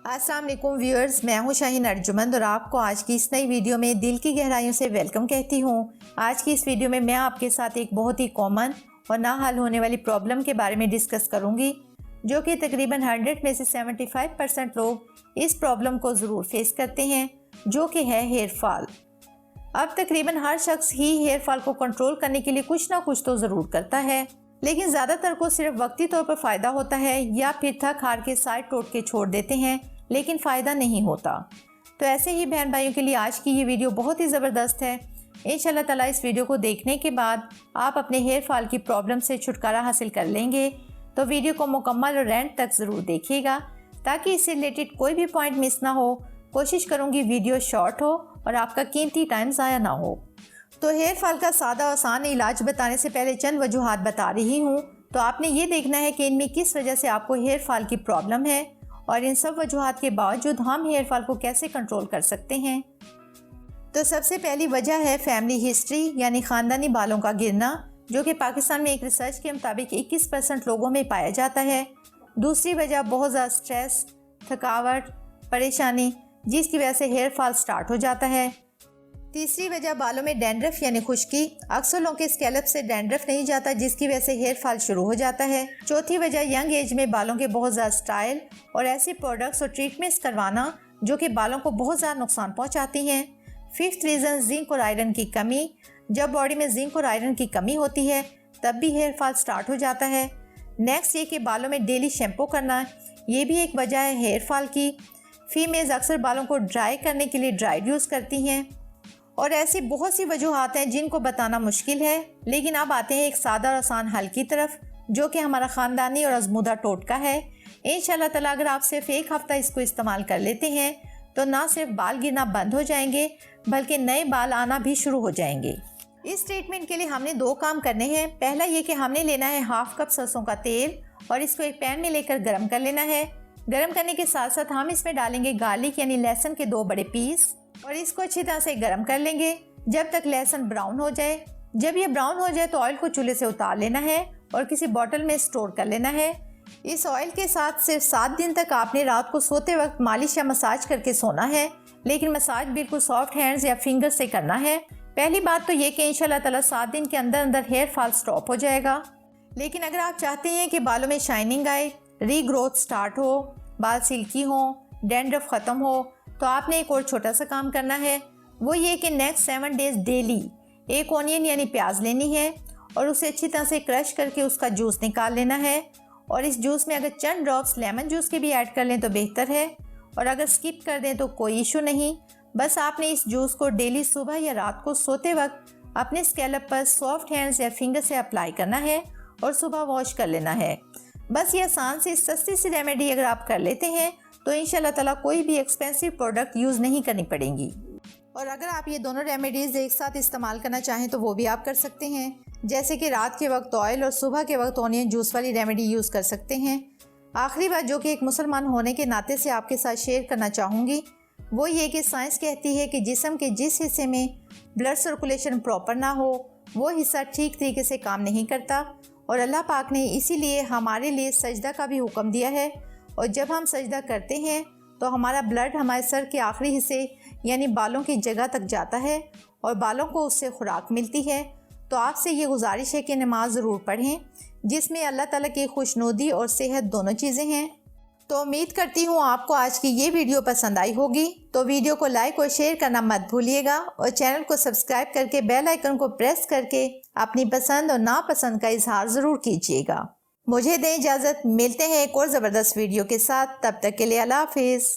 السلام علیکم ویورز، میں ہوں شاہین ارجمند اور آپ کو آج کی اس نئی ویڈیو میں دل کی گہرائیوں سے ویلکم کہتی ہوں۔ آج کی اس ویڈیو میں آپ کے ساتھ ایک بہت ہی کامن اور نہ حل ہونے والی پرابلم کے بارے میں ڈسکس کروں گی، جو کہ تقریباً 100 میں سے 75% لوگ اس پرابلم کو ضرور فیس کرتے ہیں، جو کہ ہے ہیئر فال۔ اب تقریباً ہر شخص ہی ہیئر فال کو کنٹرول کرنے کے لیے کچھ نہ کچھ تو ضرور کرتا ہے، لیکن زیادہ تر کو صرف وقتی طور پر فائدہ ہوتا ہے یا پھر تھک ہار کے سائڈ ٹوٹ کے چھوڑ دیتے ہیں، لیکن فائدہ نہیں ہوتا۔ تو ایسے ہی بہن بھائیوں کے لیے آج کی یہ ویڈیو بہت ہی زبردست ہے۔ انشاءاللہ تعالیٰ اس ویڈیو کو دیکھنے کے بعد آپ اپنے ہیئر فال کی پرابلم سے چھٹکارا حاصل کر لیں گے، تو ویڈیو کو مکمل اور اینڈ تک ضرور دیکھیے گا تاکہ اس سے ریلیٹڈ کوئی بھی پوائنٹ مس نہ ہو۔ کوشش کروں گی ویڈیو شارٹ ہو اور آپ کا قیمتی ٹائم ضائع نہ ہو۔ تو ہیئر فال کا سادہ آسان علاج بتانے سے پہلے چند وجوہات بتا رہی ہوں، تو آپ نے یہ دیکھنا ہے کہ ان میں کس وجہ سے آپ کو ہیئر فال کی پرابلم ہے اور ان سب وجوہات کے باوجود ہم ہیئر فال کو کیسے کنٹرول کر سکتے ہیں۔ تو سب سے پہلی وجہ ہے فیملی ہسٹری، یعنی خاندانی بالوں کا گرنا، جو کہ پاکستان میں ایک ریسرچ کے مطابق 21% لوگوں میں پایا جاتا ہے۔ دوسری وجہ بہت زیادہ سٹریس، تھکاوٹ، پریشانی، جس کی وجہ سے ہیئر فال سٹارٹ ہو جاتا ہے۔ تیسری وجہ بالوں میں ڈینڈرف یعنی خشکی، اکثر لوگوں کے اسکیلپ سے ڈینڈرف نہیں جاتا، جس کی وجہ سے ہیئر فال شروع ہو جاتا ہے۔ چوتھی وجہ ینگ ایج میں بالوں کے بہت زیادہ سٹائل اور ایسی پروڈکٹس اور ٹریٹمنٹس کروانا جو کہ بالوں کو بہت زیادہ نقصان پہنچاتی ہیں۔ ففتھ ریزن زنک اور آئرن کی کمی، جب باڈی میں زنک اور آئرن کی کمی ہوتی ہے تب بھی ہیئر فال سٹارٹ ہو جاتا ہے۔ نیکسٹ یہ کہ بالوں میں ڈیلی شیمپو کرنا، یہ بھی ایک وجہ ہے ہیئر فال کی۔ فیمیلز اکثر بالوں کو ڈرائی کرنے کے لیے ڈرائی یوز کرتی ہیں، اور ایسی بہت سی وجوہات ہیں جن کو بتانا مشکل ہے، لیکن اب آتے ہیں ایک سادہ اور آسان حل کی طرف، جو کہ ہمارا خاندانی اور آزمودہ ٹوٹکا ہے۔ انشاءاللہ تعالیٰ اگر آپ صرف ایک ہفتہ اس کو استعمال کر لیتے ہیں تو نہ صرف بال گرنا بند ہو جائیں گے بلکہ نئے بال آنا بھی شروع ہو جائیں گے۔ اس ٹریٹمنٹ کے لیے ہم نے 2 کام کرنے ہیں۔ پہلا یہ کہ ہم نے لینا ہے 1/2 کپ سرسوں کا تیل اور اس کو ایک پین میں لے کر گرم کر لینا ہے۔ گرم کرنے کے ساتھ ساتھ ہم اس میں ڈالیں گے گارلک یعنی لہسن کے 2 بڑے پیس اور اس کو اچھی طرح سے گرم کر لیں گے جب تک لہسن براؤن ہو جائے۔ جب یہ براؤن ہو جائے تو آئل کو چولہے سے اتار لینا ہے اور کسی بوٹل میں اسٹور کر لینا ہے۔ اس آئل کے ساتھ صرف 7 دن تک آپ نے رات کو سوتے وقت مالش یا مساج کر کے سونا ہے، لیکن مساج بالکل سافٹ ہینڈز یا فنگر سے کرنا ہے۔ پہلی بات تو یہ کہ انشاءاللہ تعالیٰ 7 دن کے اندر اندر ہیئر فال سٹاپ ہو جائے گا۔ لیکن اگر آپ چاہتے ہیں کہ بالوں میں شائننگ آئے، ری گروتھ سٹارٹ ہو، بال سلکی ہوں، ڈینڈرف ختم ہو، تو آپ نے ایک اور چھوٹا سا کام کرنا ہے، وہ یہ کہ نیکسٹ 7 ڈیز ڈیلی ایک اونین یعنی پیاز لینی ہے اور اسے اچھی طرح سے کرش کر کے اس کا جوس نکال لینا ہے، اور اس جوس میں اگر چند ڈراپس لیمن جوس کے بھی ایڈ کر لیں تو بہتر ہے، اور اگر سکپ کر دیں تو کوئی ایشو نہیں۔ بس آپ نے اس جوس کو ڈیلی صبح یا رات کو سوتے وقت اپنے اسکیلپ پر سافٹ ہینڈز یا فنگر سے اپلائی کرنا ہے اور صبح واش کر لینا ہے۔ بس یہ آسان سی سستی سی ریمیڈی اگر آپ کر لیتے ہیں تو انشاءاللہ تعالیٰ کوئی بھی ایکسپینسو پروڈکٹ یوز نہیں کرنی پڑیں گی۔ اور اگر آپ یہ دونوں ریمیڈیز ایک ساتھ استعمال کرنا چاہیں تو وہ بھی آپ کر سکتے ہیں، جیسے کہ رات کے وقت آئل اور صبح کے وقت اونین جوس والی ریمیڈی یوز کر سکتے ہیں۔ آخری بات جو کہ ایک مسلمان ہونے کے ناطے سے آپ کے ساتھ شیئر کرنا چاہوں گی، وہ یہ کہ سائنس کہتی ہے کہ جسم کے جس حصے میں بلڈ سرکولیشن پراپر نہ ہو وہ حصہ ٹھیک طریقے سے کام نہیں کرتا، اور اللہ پاک نے اسی لیے ہمارے لیے سجدہ کا بھی حکم دیا ہے، اور جب ہم سجدہ کرتے ہیں تو ہمارا بلڈ ہمارے سر کے آخری حصے یعنی بالوں کی جگہ تک جاتا ہے اور بالوں کو اس سے خوراک ملتی ہے۔ تو آپ سے یہ گزارش ہے کہ نماز ضرور پڑھیں، جس میں اللہ تعالیٰ کی خوشنودی اور صحت دونوں چیزیں ہیں۔ تو امید کرتی ہوں آپ کو آج کی یہ ویڈیو پسند آئی ہوگی، تو ویڈیو کو لائک اور شیئر کرنا مت بھولیے گا، اور چینل کو سبسکرائب کر کے بیل آئیکن کو پریس کر کے اپنی پسند اور ناپسند کا اظہار ضرور کیجیے گا۔ مجھے دیں اجازت، ملتے ہیں ایک اور زبردست ویڈیو کے ساتھ، تب تک کے لیے اللہ حافظ۔